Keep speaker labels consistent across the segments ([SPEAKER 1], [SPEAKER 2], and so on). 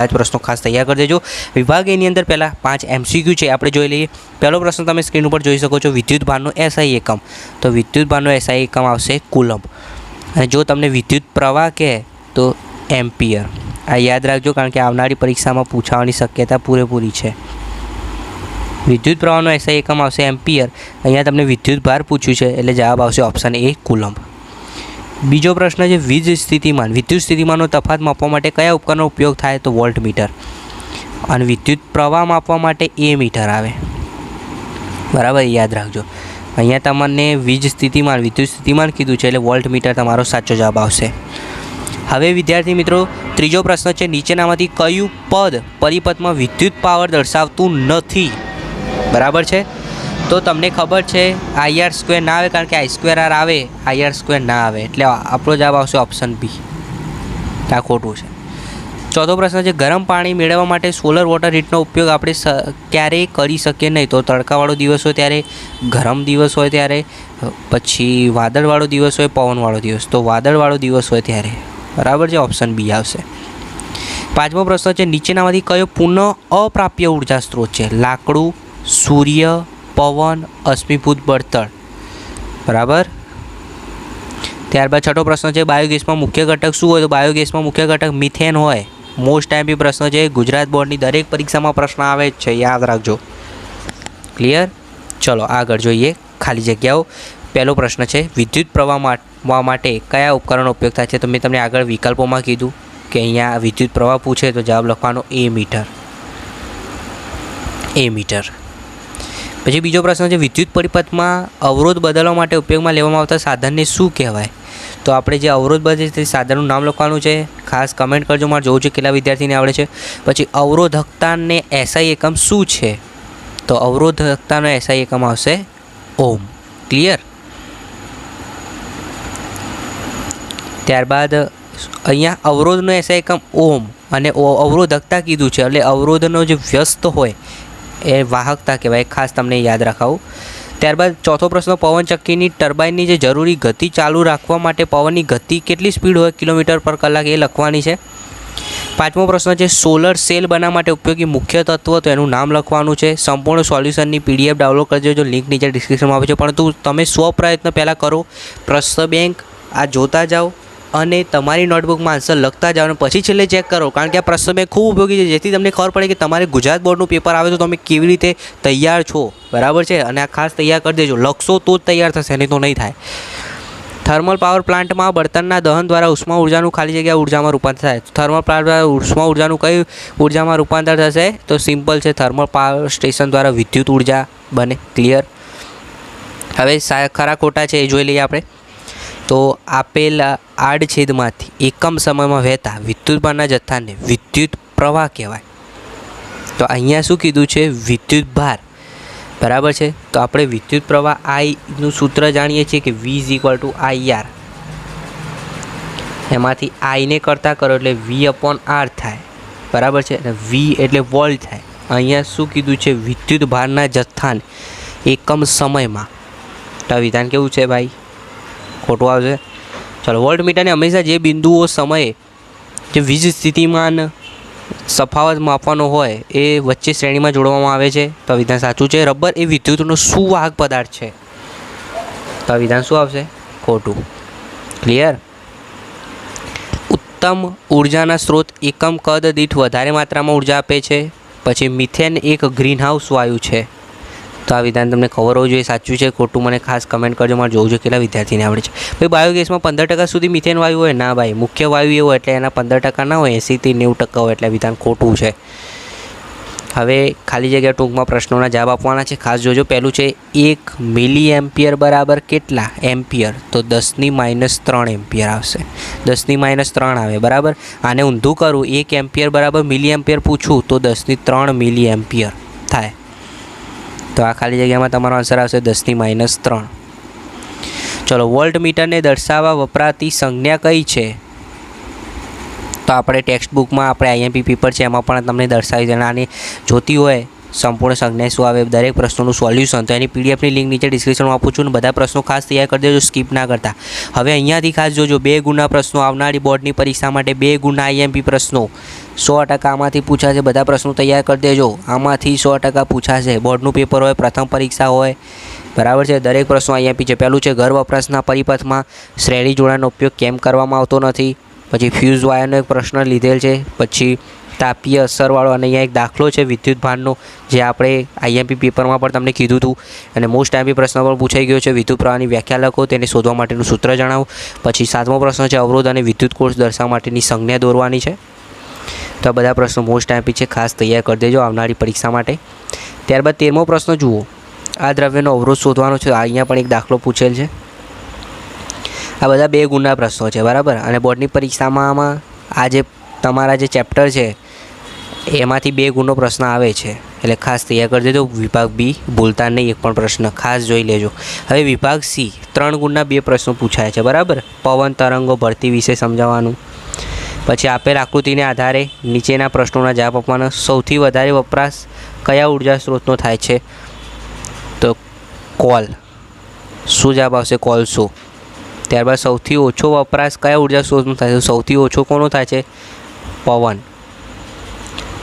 [SPEAKER 1] આ જ પ્રશ્નો ખાસ તૈયાર કરી દેજો. વિભાગ એની અંદર પહેલાં 5 MCQ છે, આપણે જોઈ લઈએ. પહેલો પ્રશ્ન તમે સ્ક્રીન ઉપર જોઈ શકો છો, વિદ્યુત ભારનો SI એકમ. તો વિદ્યુત ભારનો SI એકમ આવશે કુલમ્બ. અને જો તમને વિદ્યુત પ્રવાહ કહે તો એમ્પિયર. આ યાદ રાખજો, કારણ કે આવનારી પરીક્ષામાં પૂછાવાની શક્યતા પૂરેપૂરી છે. વિદ્યુત પ્રવાહનો SI એકમ આવશે એમ્પિયર. અહીંયા તમને વિદ્યુત ભાર પૂછ્યું છે એટલે જવાબ આવશે ઓપ્શન એ કુલમ્બ. બીજો પ્રશ્ન છે વીજ સ્થિતિમાન. વિદ્યુત સ્થિતિમાનનો તફાત માપવા માટે કયા ઉપકરણનો ઉપયોગ થાય? તો વોલ્ટમીટર. અને વિદ્યુત પ્રવાહ માપવા માટે એમીટર આવે. બરાબર, યાદ રાખજો. અહીંયા તમને વીજ સ્થિતિમાન વિદ્યુત સ્થિતિમાન કીધું છે એટલે વોલ્ટમીટર તમારો સાચો જવાબ આવશે. હવે વિદ્યાર્થી મિત્રો, ત્રીજો પ્રશ્ન છે નીચેનામાંથી કયું પદ પરિપથમાં વિદ્યુત પાવર દર્શાવતું નથી? બરાબર છે, તો તમને ખબર છે IR² ના આવે, કારણ કે I² આવે, IR² ના આવે, એટલે આપણો જવાબ આવશે ઓપ્શન બી. આ ખોટું છે. ચોથો પ્રશ્ન છે ગરમ પાણી મેળવવા માટે સોલર વોટર હીટનો ઉપયોગ આપણે ક્યારેય કરી શકીએ નહીં? તો તડકાવાળો દિવસ હોય ત્યારે, ગરમ દિવસ હોય ત્યારે, પછી વાદળવાળો દિવસ હોય, પવનવાળો દિવસ. તો વાદળવાળો દિવસ હોય ત્યારે. બરાબર છે, ઓપ્શન બી આવશે. પાંચમો પ્રશ્ન છે નીચેનામાંથી કયો પુનઃ અપ્રાપ્ય ઉર્જા સ્ત્રોત છે? લાકડું, સૂર્ય, પવન, અશ્મિભૂત બળતણ. બરાબર. ત્યારબાદ છઠ્ઠો પ્રશ્ન છે બાયોગેસમાં મુખ્ય ઘટક શું હોય? તો બાયોગેસમાં મુખ્ય ઘટક મિથેન હોય. મોસ્ટ ટાઈમ પ્રશ્ન છે, ગુજરાત બોર્ડની દરેક પરીક્ષામાં પ્રશ્ન આવે જ છે, યાદ રાખજો. ક્લિયર? ચલો આગળ જોઈએ ખાલી જગ્યાઓ. પહેલો પ્રશ્ન છે વિદ્યુત પ્રવાહ માપવા માટે કયા ઉપકરણનો ઉપયોગ થાય છે? તો મેં તમને આગળ વિકલ્પોમાં કીધું કે અહીંયા વિદ્યુત પ્રવાહ પૂછે તો જવાબ લખવાનો એમીટર. પછી બીજો પ્રશ્ન છે વિદ્યુત પરિપથમાં અવરોધ બદલવા માટે ઉપયોગમાં લેવામાં આવતા સાધનને શું કહેવાય? તો આપણે જે અવરોધ બદલે તે સાધનનું નામ લખવાનું છે. ખાસ કમેન્ટ કરજો, મારે જોવું છે કેટલા વિદ્યાર્થીને આવડે છે. પછી અવરોધકતાને SI એકમ શું છે? તો અવરોધકતાનો SI એકમ આવશે ઓમ. ક્લિયર? ત્યારબાદ અહીંયા અવરોધનો SI એકમ ઓમ અને અવરોધકતા કીધું છે, એટલે અવરોધનો જે વ્યસ્ત હોય એ વાહકતા કહેવાય. ખાસ તમને યાદ રાખાવું. ત્યારબાદ ચોથો પ્રશ્ન પવનચક્કીની ટર્બાઇનની જે જરૂરી ગતિ ચાલુ રાખવા માટે પવનની ગતિ કેટલી સ્પીડ હોય કિલોમીટર પર કલાક એ લખવાની છે. પાંચમો પ્રશ્ન છે સોલર સેલ બનાવવા માટે ઉપયોગી મુખ્ય તત્વ, તો એનું નામ લખવાનું છે. સંપૂર્ણ સોલ્યુશનની PDF ડાઉનલોડ કરજો, જો લિંક નીચે ડિસ્ક્રિપ્શનમાં આવે છે. પરંતુ તમે સ્વપ્રયત્ન પહેલાં કરો, પ્રશ્ન બેંક આ જોતા જાઓ અને તમારી નોટબુકમાં આન્સર લખતા જાઓ અને પછી છેલ્લે ચેક કરો, કારણ કે આ પ્રશ્ન બેંક ખૂબ ઉપયોગી છે, જેથી તમને ખબર પડે કે તમારે ગુજરાત બોર્ડનું પેપર આવે તો તમે કેવી રીતે તૈયાર છો. બરાબર છે, અને આ ખાસ તૈયાર કરી દેજો. લખશો તો જ તૈયાર થશે, નહીં તો નહીં થાય. થર્મલ પાવર પ્લાન્ટમાં બળતણના દહન દ્વારા ઉષ્મા ઉર્જાનું ખાલી જગ્યા ઉર્જામાં રૂપાંતર થાય. થર્મલ પ્લાન્ટ દ્વારા ઉષ્મા ઉર્જાનું કઈ ઉર્જામાં રૂપાંતર થશે? તો સિમ્પલ છે, થર્મલ પાવર સ્ટેશન દ્વારા વિદ્યુત ઉર્જા બને. ક્લિયર? હવે ખરા ખોટા છે એ જોઈ લઈએ આપણે. તો આપેલ આડછેદમાંથી એકમ સમયમાં વહેતા વિદ્યુતભારના જથ્થાને વિદ્યુત પ્રવાહ કહેવાય. તો અહીંયા શું કીધું છે? વિદ્યુત ભાર. બરાબર છે, તો આપણે વિદ્યુત પ્રવાહ Iનું સૂત્ર જાણીએ છીએ કે V = IR. એમાંથી Iને કરતાં કરો એટલે V/R થાય. બરાબર છે, અને V એટલે વોલ્ટ થાય. અહીંયા શું કીધું છે? વિદ્યુત ભારના જથ્થાને એકમ સમયમાં. તો આ વિધાન કેવું છે ભાઈ? ખોટું આવશે. ચલો, વોલ્ટમીટરને હંમેશા જે બિંદુઓ સમયે જે વીજ સ્થિતિમાન તફાવત માપવાનો હોય એ વચ્ચે શ્રેણીમાં જોડવામાં આવે છે. તો વિધાન સાચું છે. રબર એ વિદ્યુતનો સુવાહક પદાર્થ છે. તો વિધાન શું આવશે? ખોટું. ક્લિયર? ઉત્તમ ઉર્જાના સ્ત્રોત એકમ કદ દીઠ વધારે માત્રામાં ઉર્જા આપે છે. પછી મિથેન એક ગ્રીનહાઉસ વાયુ છે. તો આ વિધાન તમને ખબર હોવું જોઈએ સાચું છે ખોટું મને ખાસ કમેન્ટ કરજો, મારે જોવું જોઈએ કેટલા વિદ્યાર્થીને આવડે છે. ભાઈ બાયોગેસમાં 15% સુધી મિથેન વાયુ હોય? ના ભાઈ, મુખ્ય વાયુ એ હોય એટલે એના 15% ના હોય, 80 થી 90% હોય, એટલે વિધાન ખોટું છે. હવે ખાલી જગ્યા ટૂંકમાં પ્રશ્નોના જવાબ આપવાના છે, ખાસ જોજો. પહેલું છે 1 મિલી એમ્પિયર બરાબર કેટલા એમ્પિયર? તો 10⁻³ એમ્પિયર આવશે. 10⁻³ આવે. બરાબર. આને ઊંધું કરું, 1 એમ્પિયર બરાબર મિલી એમ્પિયર પૂછું તો 10⁻³ મિલી એમ્પિયર થાય. તો આ ખાલી જગ્યામાં તમારો આન્સર આવશે 10⁻³. ચલો, વોલ્ટમીટરને દર્શાવવા વપરાતી સંજ્ઞા કઈ છે? તો આપણે ટેક્સ્ટ બુકમાં આપણે IMP પેપર છે એમાં પણ તમને દર્શાવી છે. આની જોતી હોય સંપૂર્ણ સંજ્ઞા શું આવે, દરેક પ્રશ્નોનું સોલ્યુશન. તો એની પીડીએફની લિંક નીચે ડિસ્ક્રિપ્શનમાં આપું છું. અને બધા પ્રશ્નો ખાસ તૈયાર કરી દેજો, સ્કીપ ના કરતા. હવે અહીંયાથી ખાસ જોજો, 2 ગુણના પ્રશ્નો આવનારી બોર્ડની પરીક્ષા માટે 2 ગુણના આઈએમપી પ્રશ્નો 100% આમાંથી પૂછાશે. બધા પ્રશ્નો તૈયાર કરી દેજો, આમાંથી 100% પૂછાશે. બોર્ડનું પેપર હોય, પ્રથમ પરીક્ષા હોય, બરાબર છે. દરેક પ્રશ્નો આઈએમપી છે. પહેલું છે, ઘર વપરાશના પરિપથમાં શ્રેણી જોડાણનો ઉપયોગ કેમ કરવામાં આવતો નથી. પછી ફ્યુઝ વાયરનો એક પ્રશ્ન લીધેલ છે. પછી તાપીય અસરવાળો, અને અહીંયા એક દાખલો છે વિદ્યુત ભારનો, જે આપણે આઈએમપી પેપરમાં પણ તમને કીધું હતું. અને મોસ્ટ આઈએમપી પ્રશ્ન પણ પૂછાઈ ગયો છે. વિદ્યુત પ્રવાહની વ્યાખ્યા લખો, તેને શોધવા માટેનું સૂત્ર જણાવો. પછી 7મો પ્રશ્ન છે, અવરોધ અને વિદ્યુત કોર્સ દર્શાવવા માટેની સંજ્ઞા દોરવાની છે. તો આ બધા પ્રશ્નો મોસ્ટ આઈએમપી છે, ખાસ તૈયાર કરી દેજો આવનારી પરીક્ષા માટે. ત્યારબાદ 13મો પ્રશ્ન જુઓ, આ દ્રવ્યનો અવરોધ શોધવાનો છે. અહીંયા પણ એક દાખલો પૂછેલ છે. આ બધા 2 ગુણના પ્રશ્નો છે, બરાબર. અને બોર્ડની પરીક્ષામાં આ જે તમારા જે ચેપ્ટર છે એમાંથી 2 ગુણનો પ્રશ્ન આવે છે, એટલે ખાસ તૈયાર કરી દેજો. વિભાગ બી ભૂલતા નહીં, એક પણ પ્રશ્ન ખાસ જોઈ લેજો. હવે વિભાગ સી 3 ગુણના 2 પ્રશ્નો પૂછાય છે, બરાબર. પવન તરંગો ભરતી વિશે સમજાવવાનું. પછી આપેલ આકૃતિને આધારે નીચેના પ્રશ્નોના જવાબ આપવાના. સૌથી વધારે વપરાશ કયા ઉર્જા સ્ત્રોતનો થાય છે? તો કોલ. શું જવાબ આવશે? કોલસો. ત્યારબાદ સૌથી ઓછો વપરાશ કયા ઉર્જા સ્ત્રોતનો થાય છે? સૌથી ઓછો કોનો થાય છે? પવન.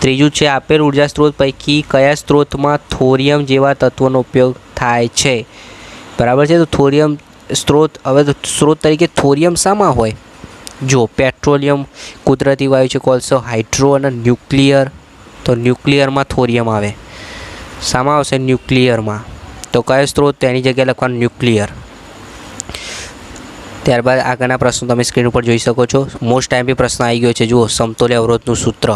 [SPEAKER 1] ત્રીજું છે, આપેલ ઉર્જા સ્ત્રોત પૈકી કયા સ્ત્રોતમાં થોરિયમ જેવા તત્વોનો ઉપયોગ થાય છે? બરાબર છે. તો થોરિયમ સ્ત્રોત, હવે તો સ્ત્રોત તરીકે થોરિયમ શામાં હોય? જો પેટ્રોલિયમ, કુદરતી વાયુ છે, કોલસો, હાઇડ્રો અને ન્યુક્લિયર. તો ન્યુક્લિયરમાં થોરિયમ આવે. શામાં આવશે? ન્યુક્લિયરમાં. તો કયો સ્ત્રોત? તેની જગ્યાએ લખવાનું ન્યુક્લિયર. ત્યારબાદ આગળના પ્રશ્નો તમે સ્ક્રીન ઉપર જોઈ શકો છો. મોસ્ટ આઈએમપી પ્રશ્ન આવી ગયો છે, જુઓ, સમતોલ્ય અવરોધનું સૂત્ર.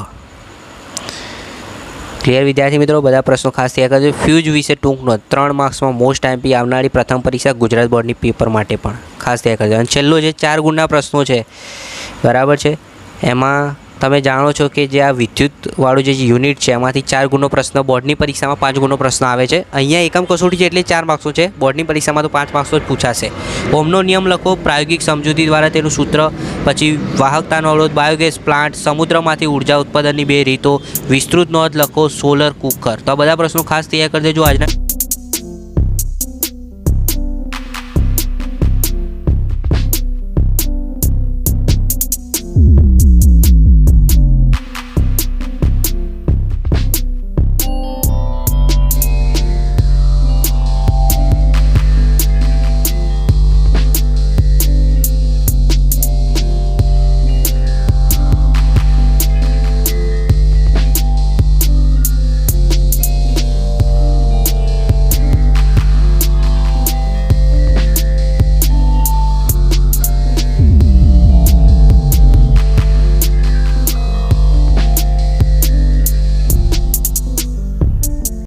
[SPEAKER 1] ક્લિયર વિદ્યાર્થી મિત્રો? બધા પ્રશ્નો ખાસ તૈયાર કરજો. ફ્યુઝ વિશે ટૂંક નોંધ, 3 માર્ક્સમાં મોસ્ટ આઈએમપી આવનારી પ્રથમ પરીક્ષા ગુજરાત બોર્ડની પેપર માટે પણ ખાસ તૈયાર કરજો. અને છેલ્લો જે 4 ગુણના પ્રશ્નો છે, બરાબર છે, એમાં તમે જાણો છો કે જે આ વિદ્યુતવાળું જે યુનિટ છે એમાંથી 4 ગુણનો પ્રશ્ન બોર્ડની પરીક્ષામાં 5 ગુણનો પ્રશ્ન આવે છે. અહીંયા એકમ કસોટી છે એટલે 4 માર્ક્સનો છે. બોર્ડની પરીક્ષામાં તો 5 માર્ક્સનો જ પૂછાશે. ઓમનો નિયમ લખો, પ્રાયોગિક સમજૂતી દ્વારા તેનું સૂત્ર. પછી વાહકતાનો અવરોધ, બાયોગેસ પ્લાન્ટ, સમુદ્રમાંથી ઉર્જા ઉત્પાદનની 2 રીતો, વિસ્તૃત નોંધ લખો, સોલર કુકર. તો આ બધા પ્રશ્નો ખાસ તૈયાર કરી દેજો આજના